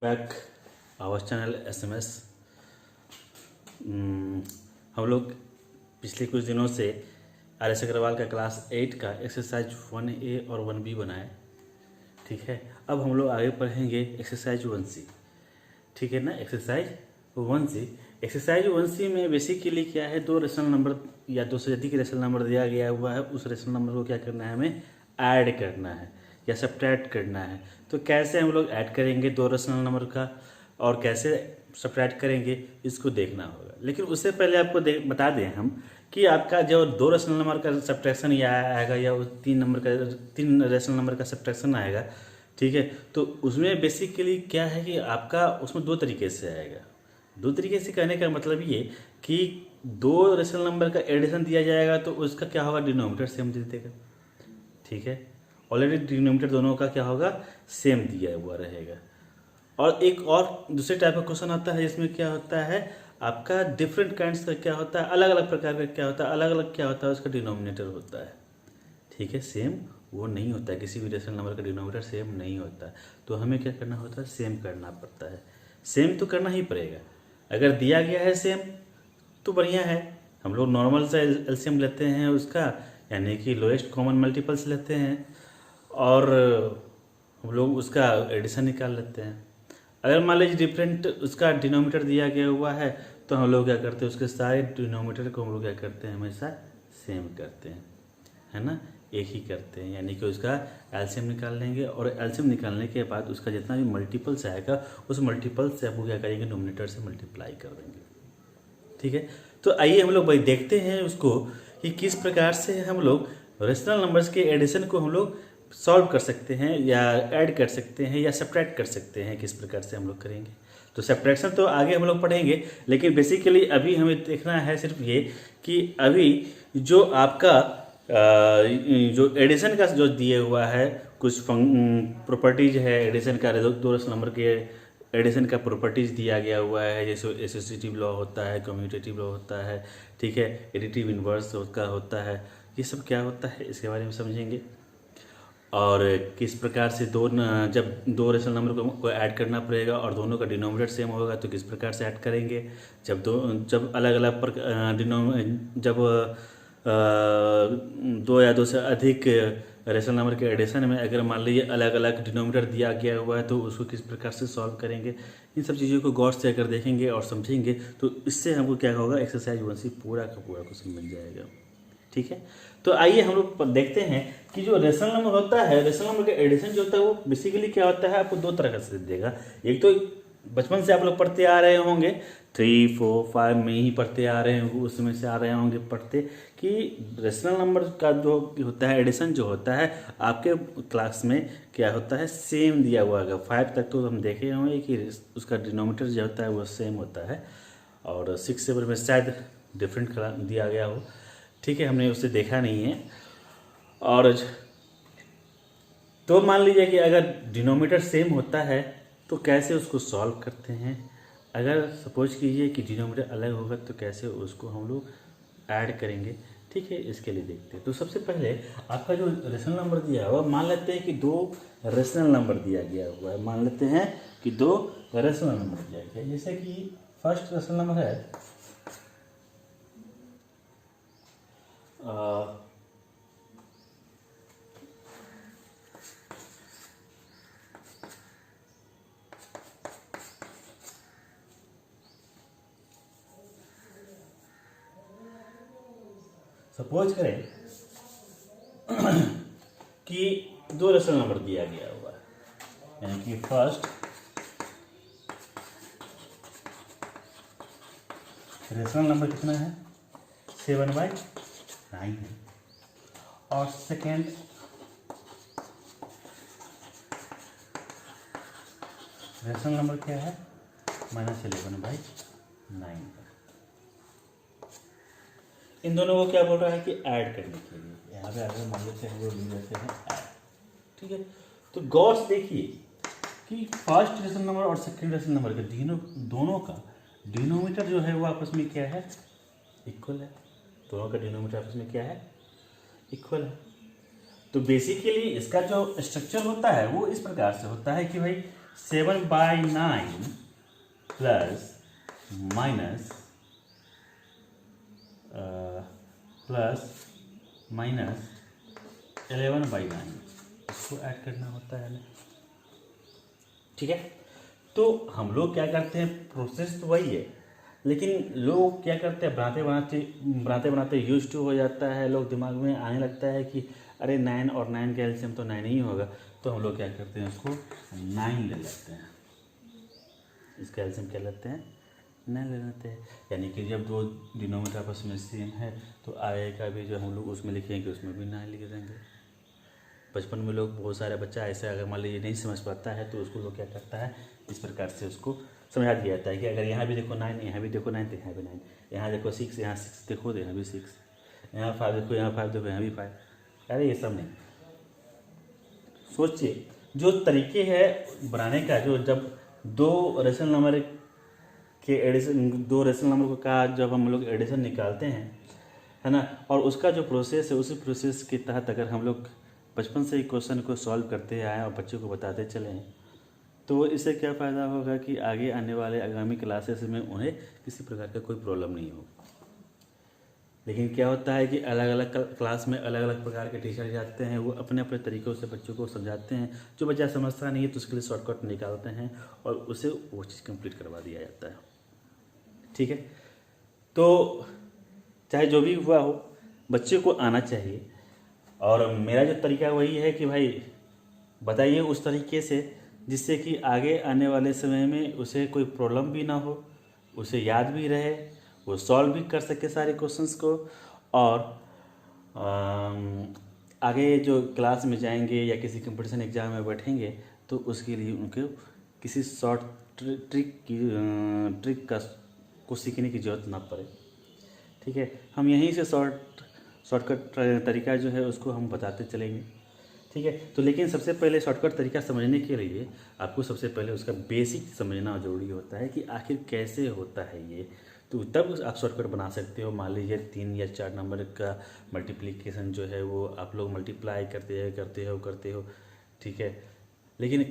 Back our channel SMS। हम लोग पिछले कुछ दिनों से RS अग्रवाल का क्लास 8 का एक्सरसाइज 1A और 1B बनाए। ठीक है, अब हम लोग आगे पढ़ेंगे एक्सरसाइज 1C। ठीक है ना। एक्सरसाइज 1C में बेसिकली क्या है, दो रेशनल नंबर या दो से अधिक रेशनल नंबर दिया गया हुआ है। उस रेशनल नंबर को क्या करना है, हमें ऐड करना है या सब्ट्रैक्ट करना है। तो कैसे हम लोग ऐड करेंगे दो रेशनल नंबर का और कैसे सब्ट्रैक्ट करेंगे, इसको देखना होगा। लेकिन उससे पहले आपको बता दें हम कि आपका जो दो रेशनल नंबर का सब्ट्रैक्शन या आएगा या तीन रेशनल नंबर का सब्ट्रैक्शन आएगा। ठीक है, तो उसमें बेसिकली क्या है कि आपका उसमें दो तरीके से आएगा। दो तरीके से कहने का मतलब ये कि दो रेशनल नंबर का एडिशन दिया जाएगा तो उसका क्या होगा, डिनोमिनेटर सेम दे देगा। ठीक है, ऑलरेडी डिनोमिनेटर दोनों का क्या होगा, सेम दिया हुआ रहेगा। और एक और दूसरे टाइप का क्वेश्चन आता है जिसमें क्या होता है, आपका डिफरेंट काइंड्स का क्या होता है, अलग अलग प्रकार का क्या होता है, अलग अलग क्या होता है, उसका डिनोमिनेटर होता है। ठीक है, सेम वो नहीं होता है, किसी भी रेशनल नंबर का डिनोमिनेटर सेम नहीं होता है। तो हमें क्या करना होता है, सेम करना पड़ता है। सेम तो करना ही पड़ेगा। अगर दिया गया है सेम तो बढ़िया है, हम लोग नॉर्मल सा एलसीएम लेते हैं उसका, यानी कि लोएस्ट कॉमन मल्टीपल्स लेते हैं और हम लोग उसका एडिशन निकाल लेते हैं। अगर मान लीजिए डिफरेंट उसका डिनोमिनेटर दिया गया हुआ है तो हम लोग क्या करते हैं, उसके सारे डिनोमिनेटर को हम लोग क्या करते हैं, हमेशा सेम करते हैं, है ना, एक ही करते हैं। यानी कि उसका एलसीएम निकाल लेंगे और एलसीएम निकालने के बाद उसका जितना भी मल्टीपल्स आएगा उस मल्टीपल से हम लोग क्या करेंगे, डिनोमिनेटर से मल्टीप्लाई कर देंगे। ठीक है, तो आइए हम लोग भाई देखते हैं उसको कि किस प्रकार से हम लोग रेशनल नंबर्स के एडिशन को हम लोग सॉल्व कर सकते हैं या ऐड कर सकते हैं या सब्ट्रैक्ट कर सकते हैं, किस प्रकार से हम लोग करेंगे। तो सब्ट्रैक्शन तो आगे हम लोग पढ़ेंगे, लेकिन बेसिकली अभी हमें देखना है सिर्फ ये कि अभी जो आपका जो एडिशन का जो दिए हुआ है कुछ प्रॉपर्टीज है एडिशन का, दो रेशनल नंबर के एडिशन का प्रॉपर्टीज दिया गया हुआ है, जैसे एसोसिएटिव लॉ होता है, कम्यूटेटिव लॉ होता है। ठीक है, एडिटिव इन्वर्स का होता है। ये सब क्या होता है इसके बारे में समझेंगे। और किस प्रकार से जब दो रेशनल नंबर को ऐड करना पड़ेगा और दोनों का डिनोमिनेटर सेम होगा तो किस प्रकार से ऐड करेंगे। जब अलग अलग जब दो या दो से अधिक रेशनल नंबर के एडिशन में अगर मान लीजिए अलग अलग डिनोमिनेटर दिया गया हुआ है तो उसको किस प्रकार से सॉल्व करेंगे। इन सब चीज़ों को गौर से अगर देखेंगे और समझेंगे तो इससे हमको क्या होगा, एक्सरसाइज 1C पूरा का पूरा क्वेश्चन मिल जाएगा। ठीक है, तो आइए हम लोग देखते हैं कि जो रेशनल नंबर होता है, रेशनल नंबर का एडिशन जो होता है वो बेसिकली क्या होता है, आपको दो तरह का से देगा। एक तो बचपन से आप लोग पढ़ते आ रहे होंगे, 3, 4, 5 में ही पढ़ते आ रहे होंगे, उसमें से आ रहे होंगे पढ़ते कि रेशनल नंबर का जो होता है एडिशन जो होता है आपके क्लास में क्या होता है, सेम दिया हुआ है। 5 तक तो हम देखे होंगे कि उसका डिनोमिनेटर जो होता है वो सेम होता है और 6, 7 में शायद डिफरेंट दिया गया हो। ठीक है, हमने उससे देखा नहीं है। और तो मान लीजिए कि अगर डिनोमिनेटर सेम होता है तो कैसे उसको सॉल्व करते हैं। अगर सपोज कीजिए कि डिनोमिनेटर अलग होगा तो कैसे उसको हम लोग ऐड करेंगे। ठीक है, इसके लिए देखते हैं। तो सबसे पहले आपका जो रेशनल नंबर दिया हुआ, मान लेते हैं कि दो रेशनल नंबर दिया गया हुआ है। मान लेते हैं कि दो रेशनल नंबर दिया गया है, जैसे कि फर्स्ट रेशनल नंबर है सपोज करें कि दो रेशनल नंबर दिया गया हुआ है, यानी कि फर्स्ट रेशनल नंबर कितना है, 7/9 है और सेकेंड रेशनल नंबर क्या है, -11/9 है। इन दोनों को क्या बोल रहा है कि ऐड करने के लिए, यहाँ पे अगर मान लेते हैं वो लिख देते हैं ऐड। ठीक है, तो गौर से देखिए कि फर्स्ट रेशनल नंबर और सेकेंड रेशनल नंबर के दोनों का डिनोमिनेटर जो है वो आपस में क्या है, इक्वल है। दोनों का डिनोमिनेटर आपस में क्या है, इक्वल है। तो बेसिकली इसका जो स्ट्रक्चर होता है वो इस प्रकार से होता है कि भाई 7/9 प्लस माइनस माइनस 11/9 इसको ऐड करना होता है हमें। ठीक है, तो हम लोग क्या करते हैं, प्रोसेस तो वही है, लेकिन लोग क्या करते हैं, बनाते बनाते यूज टू हो जाता है, लोग दिमाग में आने लगता है कि अरे 9 और 9 का एलसीएम तो 9 ही होगा, तो हम लोग क्या करते हैं, उसको 9 ले लेते हैं। इसका एलसीएम क्या लेते हैं, 9 ले लेते हैं। यानी कि जब दो डिनोमिनेटर आपस में सेम है तो आगे का भी जो हम लोग उसमें लिखेंगे उसमें भी 9 लिख देंगे। बचपन में लोग बहुत सारे बच्चा ऐसे अगर मान लीजिए नहीं समझ पाता है तो उसको लोग क्या करता है, इस प्रकार से उसको समझा दिया जाता है कि अगर यहाँ भी देखो 9, यहाँ भी देखो 9 तो यहाँ भी 9, यहाँ देखो 6, यहाँ 6 देखो तो यहाँ भी 6, यहाँ 5 देखो, यहाँ 5 देखो, यहाँ भी 5। अरे ये सब नहीं, सोचिए जो तरीके है बनाने का, जो जब दो रेशनल नंबर के एडिशन, दो रेशनल नंबर का जब हम लोग एडिशन निकालते हैं, है ना, और उसका जो प्रोसेस है उसी प्रोसेस के तहत अगर हम लोग बचपन से ही क्वेश्चन को सॉल्व करते आए और बच्चों को बताते चले हैं तो इससे क्या फ़ायदा होगा कि आगे आने वाले आगामी क्लासेस में उन्हें किसी प्रकार का कोई प्रॉब्लम नहीं हो। लेकिन क्या होता है कि अलग अलग क्लास में अलग अलग प्रकार के टीचर जाते हैं, वो अपने अपने तरीक़ों से बच्चों को समझाते हैं, जो बच्चा समझता नहीं है तो उसके लिए शॉर्टकट निकालते हैं और उसे वो चीज़ कंप्लीट करवा दिया जाता है। ठीक है, तो चाहे जो भी हुआ हो बच्चे को आना चाहिए, और मेरा जो तरीका वही है कि भाई बताइए उस तरीके से जिससे कि आगे आने वाले समय में उसे कोई प्रॉब्लम भी ना हो, उसे याद भी रहे, वो सॉल्व भी कर सके सारे क्वेश्चंस को, और आगे जो क्लास में जाएंगे या किसी कंपटीशन एग्जाम में बैठेंगे तो उसके लिए उनको किसी शॉर्ट ट्रिक को सीखने की ज़रूरत ना पड़े। ठीक है, हम यहीं से शॉर्टकट तरीका जो है उसको हम बताते चलेंगे। ठीक है, तो लेकिन सबसे पहले शॉर्टकट तरीका समझने के लिए आपको सबसे पहले उसका बेसिक समझना ज़रूरी होता है कि आखिर कैसे होता है ये, तो तब आप शॉर्टकट बना सकते हो। मान लीजिए 3 या 4 नंबर का मल्टीप्लिकेशन जो है वो आप लोग मल्टीप्लाई करते हो। ठीक है, लेकिन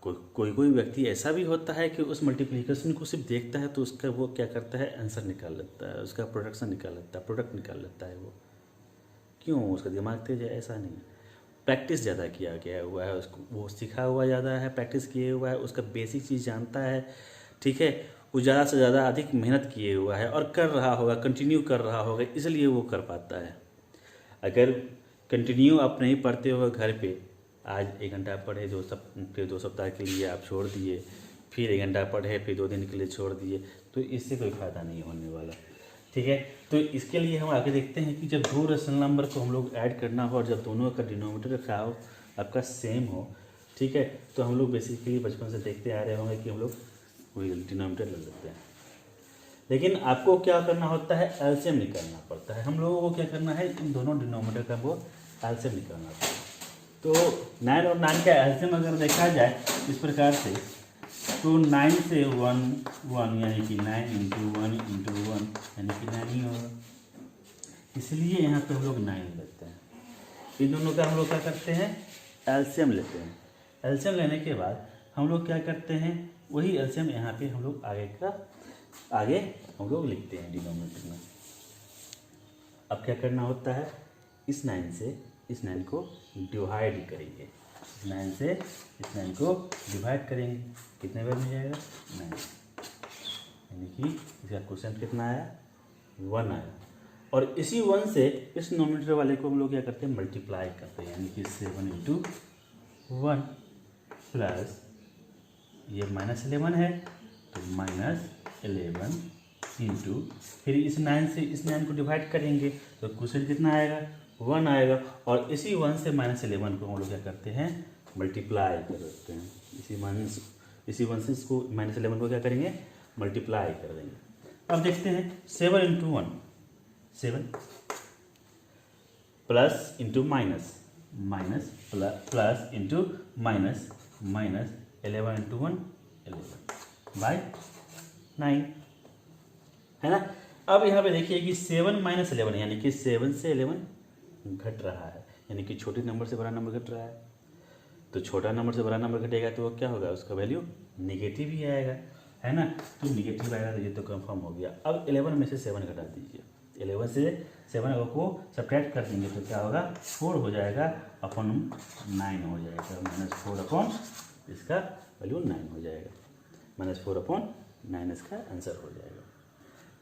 कोई व्यक्ति ऐसा भी होता है कि उस मल्टीप्लिकेशन को सिर्फ देखता है तो उसका वो क्या करता है, आंसर निकाल लेता है, उसका प्रोडक्ट निकाल लेता है। वो क्यों, उसका दिमाग तेज है? ऐसा नहीं, प्रैक्टिस ज़्यादा किया गया हुआ है, उसको वो सीखा हुआ ज़्यादा है, प्रैक्टिस किए हुआ है, उसका बेसिक चीज़ जानता है। ठीक है, वो ज़्यादा से ज़्यादा अधिक मेहनत किए हुआ है और कर रहा होगा, कंटिन्यू कर रहा होगा, इसलिए वो कर पाता है। अगर कंटिन्यू आप नहीं पढ़ते हो घर पे, आज 1 घंटा पढ़े, फिर 2 सप्ताह के लिए आप छोड़ दिए, फिर 1 घंटा पढ़े, फिर 2 दिन के लिए छोड़ दिए, तो इससे कोई फ़ायदा नहीं होने वाला। ठीक है, तो इसके लिए हम आगे देखते हैं कि जब 2 रेशनल नंबर को हम लोग ऐड करना हो और जब दोनों का डिनोमिनेटर का हो आपका सेम हो, ठीक है, तो हम लोग बेसिकली बचपन से देखते आ रहे होंगे कि हम लोग वही डिनोमिनेटर ले लेते हैं। लेकिन आपको क्या करना होता है, एलसीएम निकालना पड़ता है। हम लोगों को क्या करना है, इन दोनों डिनोमिनेटर का वो एलसीएम निकालना पड़ता है। तो 9 और 9 का एलसीएम अगर देखा जाए इस प्रकार से, तो 9 से 1 यानी कि 9 × 1 × 1 यानी कि 9 ही होगा, इसलिए यहाँ पे हम लोग 9 लेते हैं। इन दोनों का हम लोग क्या करते हैं, एलसीएम लेते हैं। एलसीएम लेने के बाद हम लोग क्या करते हैं, वही एलसीएम यहाँ पे हम लोग आगे हम लोग लिखते हैं डिनोमिनेटर में। अब क्या करना होता है, इस 9 से इस 9 को डिवाइड करेंगे, इस 9 से इस 9 को डिवाइड करेंगे, कितने बार मिल जाएगा, 9, यानी कि इसका क्वेश्चन कितना आया, 1 आया। और इसी 1 से इस नोमिनेटर वाले को हम लोग क्या करते हैं, मल्टीप्लाई करते हैं, यानी कि 7 × 1 प्लस ये -11 है तो -11 इंटू, फिर इस 9 से इस 9 को डिवाइड करेंगे तो क्वेश्चन कितना आएगा, 1 आएगा। और इसी 1 से -11 को हम लोग क्या करते हैं, मल्टीप्लाई कर देते हैं। इसी 1 से इसको -11 को क्या करेंगे, मल्टीप्लाई कर देंगे। अब देखते हैं 7 × 1 7 plus into minus plus into minus 11 × 1 11/9 है ना। अब यहाँ पे देखिए कि 7 - 11 यानी कि 7 से 11 घट रहा है, यानी कि छोटे नंबर से बड़ा नंबर घट रहा है। तो छोटा नंबर से बड़ा नंबर घटेगा तो वो क्या होगा, उसका वैल्यू निगेटिव ही आएगा, है ना। तो निगेटिव आएगा तो ये तो कंफर्म हो गया। अब 11 में से 7 घटा दीजिए, 11 से 7 को सब्ट्रैक्ट कर देंगे तो क्या होगा, 4 हो जाएगा अपन 9 हो जाएगा, -4 अपॉन इसका वैल्यू 9 हो जाएगा, -4 अपॉन 9 इसका आंसर हो जाएगा।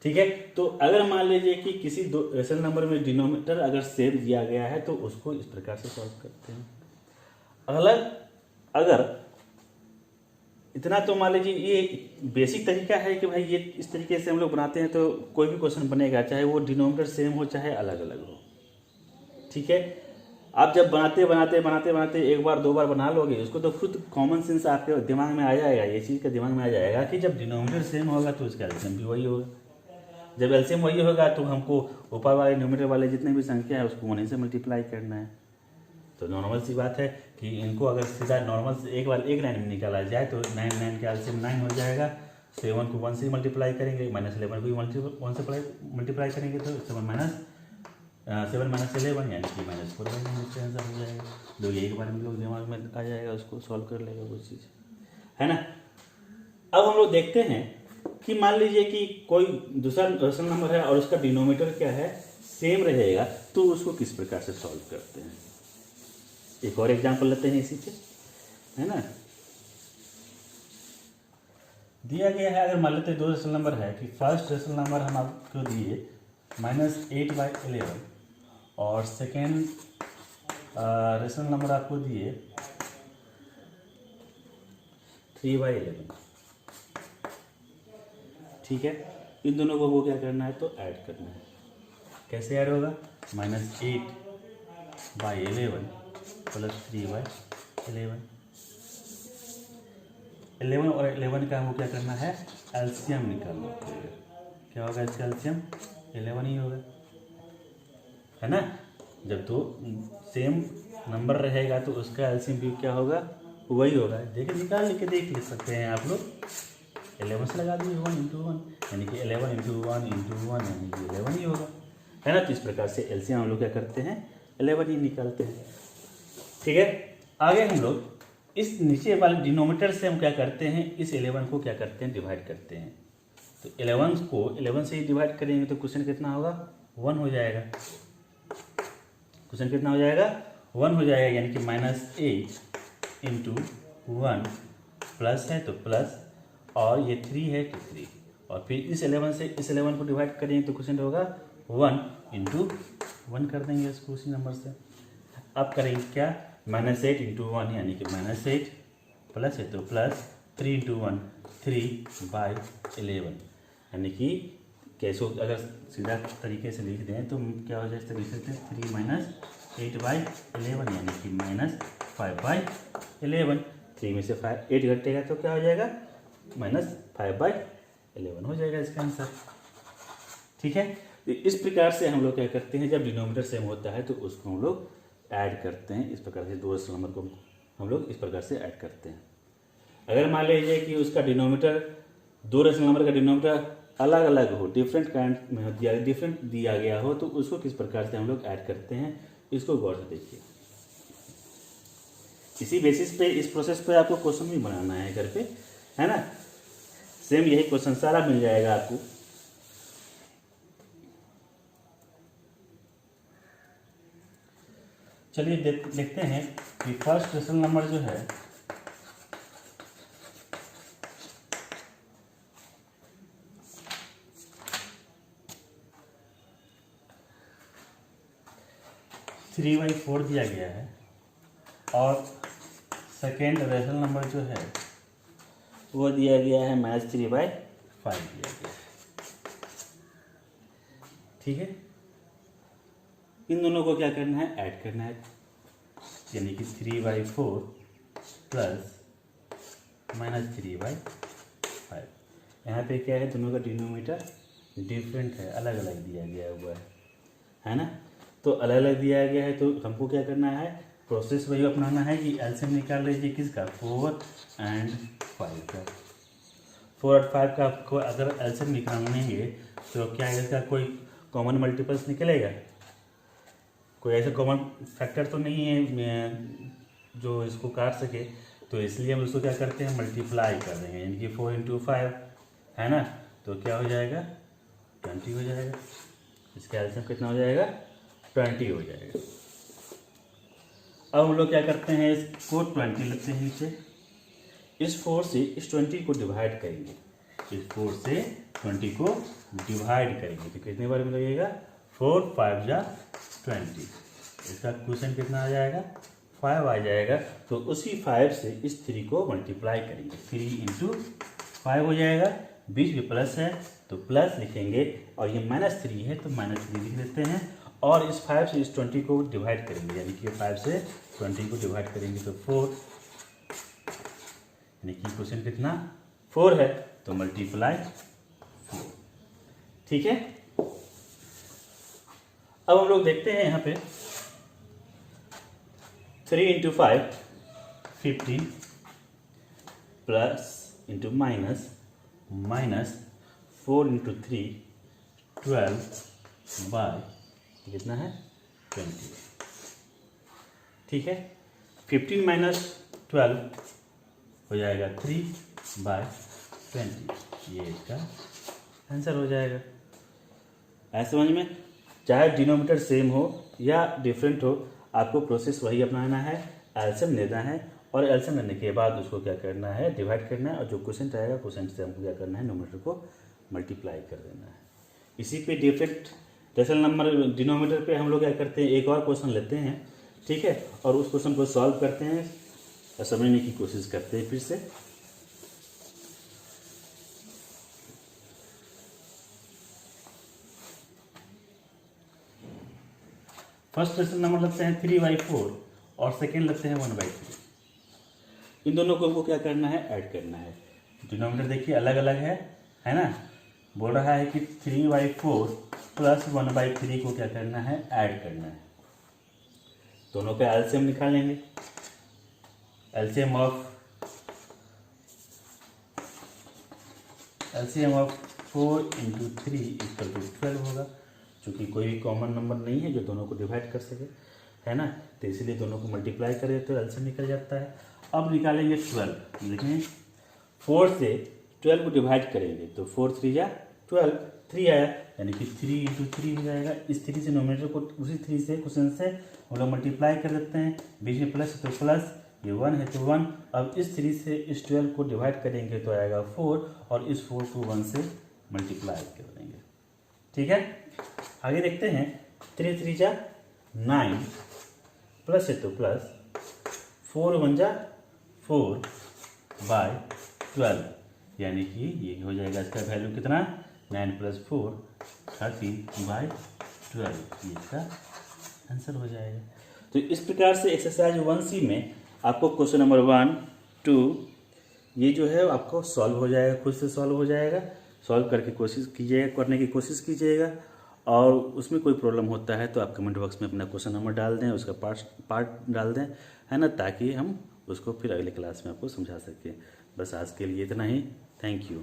ठीक है, तो अगर मान लीजिए कि किसी दो रेशनल नंबर में डिनोमिनेटर अगर सेम दिया गया है तो उसको इस प्रकार से सॉल्व करते हैं। अगर इतना तो मान लीजिए ये बेसिक तरीका है कि भाई ये इस तरीके से हम लोग बनाते हैं तो कोई भी क्वेश्चन बनेगा, चाहे वो डिनोमिनेटर सेम हो चाहे अलग अलग हो। ठीक है, आप जब बनाते एक बार दो बार बना लोगे उसको तो खुद कॉमन सेंस आपके दिमाग में आ जाएगा, ये चीज़ का दिमाग में आ जाएगा कि जब डिनोमिनेटर सेम होगा तो उसका एलसीएम भी वही होगा। जब एलसीएम वही होगा तो हमको ऊपर वाले न्यूमरेटर वाले जितने भी संख्या है उसको उन्हीं से मल्टीप्लाई करना है। तो नॉर्मल सी बात है कि इनको अगर सीधा नॉर्मल से एक लाइन में निकाला जाए तो 9 का एलसीएम 9 हो जाएगा। 7 को 1 से मल्टीप्लाई करेंगे, -11 को 1 से मल्टीप्लाई करेंगे तो 7 माइनस 11 यानी कि -4 आंसर हो जाएगा। लोग एक बार में लोग दिमाग में आ जाएगा, उसको सॉल्व कर लेगा वो चीज़, है ना। अब हम लोग देखते हैं कि मान लीजिए कि कोई दूसरा रेशनल नंबर है और उसका डिनोमिनेटर क्या है, सेम रहेगा, तो उसको किस प्रकार से सॉल्व करते हैं। एक और एग्जांपल लेते हैं इसी पे, है ना। दिया गया है, अगर मान लेते हैं 2 रेशनल नंबर है कि फर्स्ट रेशनल नंबर हम आपको दिए -8/11 और सेकेंड रेशनल नंबर आपको दिए 3/11। ठीक है, इन दोनों को वो क्या करना है तो ऐड करना है। कैसे ऐड होगा, -8/11 + 3/11। 11 और 11 का हमको क्या करना है, एलसीएम निकालना पड़ेगा। क्या होगा इसका एलसीएम, 11 ही होगा, है ना। जब तो सेम नंबर रहेगा तो उसका एलसीएम भी क्या होगा, वही होगा। देखिए निकाल के देख ले सकते हैं आप लोग, 11 से लगा दीजिए 1 × 1 यानी कि 11 × 1 × 1 यानी कि 11 ही होगा, है ना। तो इस प्रकार से एलसीएम हम लोग क्या करते हैं, 11 ही निकालते हैं। ठीक है, आगे हम लोग इस नीचे वाले डिनोमिनेटर से हम क्या करते हैं, इस 11 को क्या करते हैं, डिवाइड करते हैं। तो 11 को 11 से ही डिवाइड करेंगे तो क्वेश्चन कितना होगा, 1 हो जाएगा। क्वेश्चन कितना हो जाएगा, 1 हो जाएगा, यानी कि -8 × 1 प्लस है तो प्लस, और ये 3 है तो 3, और फिर इस 11 से इस 11 को डिवाइड करेंगे तो क्वेश्चन होगा 1 × 1 कर देंगे इसको उसी नंबर से। अब करेंगे क्या, -8 × 1 यानी कि -8 प्लस है तो प्लस, 3 × 1 3/11 यानी कि कैसे अगर सीधा तरीके से लिख दें तो क्या हो जाए, लिख सकते हैं 3 - 8/11 यानी कि -5/11। 3 में से 8 घटेगा तो क्या हो जाएगा, -5/11 हो जाएगा इसका आंसर। ठीक है, तो इस प्रकार से हम लोग क्या करते हैं, जब डिनोमिनेटर सेम होता है तो उसको हम लोग ऐड करते हैं। इस प्रकार से 2 रेशनल नंबर को हम लोग इस प्रकार से ऐड करते हैं। अगर मान लीजिए कि उसका डिनोमिनेटर 2 रेशनल नंबर का डिनोमिनेटर अलग अलग हो, डिफरेंट काइंड में डिफरेंट दिया गया हो, तो उसको किस प्रकार से हम लोग ऐड करते हैं, इसको गौर से देखिए। इसी बेसिस पे, इस प्रोसेस पे आपको क्वेश्चन भी बनाना है घर पे, है ना। सेम यही क्वेश्चन सारा मिल जाएगा आपको। चलिए देखते हैं कि फर्स्ट रेशनल नंबर जो है थ्री बाई 4 दिया गया है और सेकेंड रेशनल नंबर जो है वो दिया गया है -3/5 दिया गया है। ठीक है, इन दोनों को क्या करना है, ऐड करना है, यानी कि 3/4 प्लस -3/5। यहाँ पे क्या है, दोनों का डिनोमिनेटर डिफरेंट है, अलग अलग दिया गया हुआ है ना। तो अलग अलग दिया गया है तो हमको क्या करना है, प्रोसेस वही अपनाना है कि एलसीएम निकाल लीजिए किसका, 4 और 5 का। 4 और 5 का आपको अगर एलसीएम निकालेंगे तो क्या इसका कोई कॉमन मल्टीपल्स निकलेगा, कोई ऐसा कॉमन फैक्टर तो नहीं है जो इसको काट सके, तो इसलिए हम इसको क्या करते हैं, मल्टीप्लाई कर देंगे, यानी कि 4 इंटू 5 है ना, तो क्या हो जाएगा 20 हो जाएगा। इसका एलसीएम कितना हो जाएगा 20 हो जाएगा। अब हम लोग क्या करते हैं, इसको 20 लिखते हैं नीचे, इस 4 से इस 20 को डिवाइड करेंगे, इस 4 से 20 को डिवाइड करेंगे तो कितने बार में लगेगा 4 5 जा 20। इसका क्वेश्चन कितना आ जाएगा 5 आ जाएगा। तो उसी 5 से इस 3 को मल्टीप्लाई करेंगे, 3 इंटू 5 हो जाएगा, बीच में प्लस है तो प्लस लिखेंगे, और ये -3 है तो -3 लिख देते हैं, और इस 5 से इस 20 को डिवाइड करेंगे, यानी कि 5 से 20 को डिवाइड करेंगे तो 4, यानी कि क्वेश्चन कितना 4 है तो मल्टीप्लाई 4। ठीक है, अब हम लोग देखते हैं यहाँ पे 3 into 5 15 plus into minus 4 into 3 12 by कितना है 20। ठीक है, 15 माइनस 12 हो जाएगा 3 बाय 20, ये इसका आंसर हो जाएगा। ऐसे समझ में, चाहे डिनोमिनेटर सेम हो या डिफरेंट हो, आपको प्रोसेस वही अपनाना है, एलसीएम लेना है, और एलसीएम लेने के बाद उसको क्या करना है डिवाइड करना है, और जो क्वेश्चन रहेगा क्वेश्चन से हमको क्या करना है नोमिनेटर को मल्टीप्लाई कर देना है। इसी पे डिफरेंट रेशनल नंबर डिनोमिनेटर पे हम लोग क्या करते हैं, एक और क्वेश्चन लेते हैं, ठीक है, और उस क्वेश्चन को सॉल्व करते हैं और समझने की कोशिश करते हैं फिर से। फर्स्ट रेशनल नंबर लगते हैं 3/4 और सेकेंड लगते हैं 1/3। इन दोनों को हमको क्या करना है ऐड करना है। डिनोमिनेटर देखिए अलग अलग है ना, बोल रहा है कि 3/4 प्लस 1/3 को क्या करना है ऐड करना है। दोनों का एलसीएम निकालेंगे, LCM of 4 into 3 equal to 12 होगा। चूँकि कोई भी कॉमन नंबर नहीं है जो दोनों को डिवाइड कर सके, है ना, तो इसीलिए दोनों को मल्टीप्लाई करें तो एलसीएम निकल जाता है। अब निकालेंगे 12, देखें 4 से 12 को डिवाइड करेंगे तो 4 3 या 12, 3 आया, यानी कि 3 इंटू 3 हो जाएगा। इस 3 से नोमिनेटर को उसी 3 से क्वेश्चन से हम लोग मल्टीप्लाई कर देते हैं, बीच में प्लस है तो प्लस, ये 1 है तो 1। अब इस 3 से इस 12 को डिवाइड करेंगे तो आएगा 4, और इस 4 को 1 से मल्टीप्लाई कर देंगे। ठीक है, आगे देखते हैं 3 3 जा 9 प्लस है तो प्लस, 4 1 जा 4 बाय 12, यानी कि ये हो जाएगा इसका वैल्यू कितना 9 + 4 13 बाय 12, ये इसका आंसर हो जाएगा। तो इस प्रकार से एक्सरसाइज 1C में आपको क्वेश्चन नंबर 1 2 ये जो है आपको सॉल्व हो जाएगा, खुद से सॉल्व हो जाएगा। सॉल्व करके करने की कोशिश कीजिएगा, और उसमें कोई प्रॉब्लम होता है तो आप कमेंट बॉक्स में अपना क्वेश्चन नंबर डाल दें, उसका पार्ट डाल दें, है ना, ताकि हम उसको फिर अगले क्लास में आपको समझा सकें। बस आज के लिए इतना ही, थैंक यू।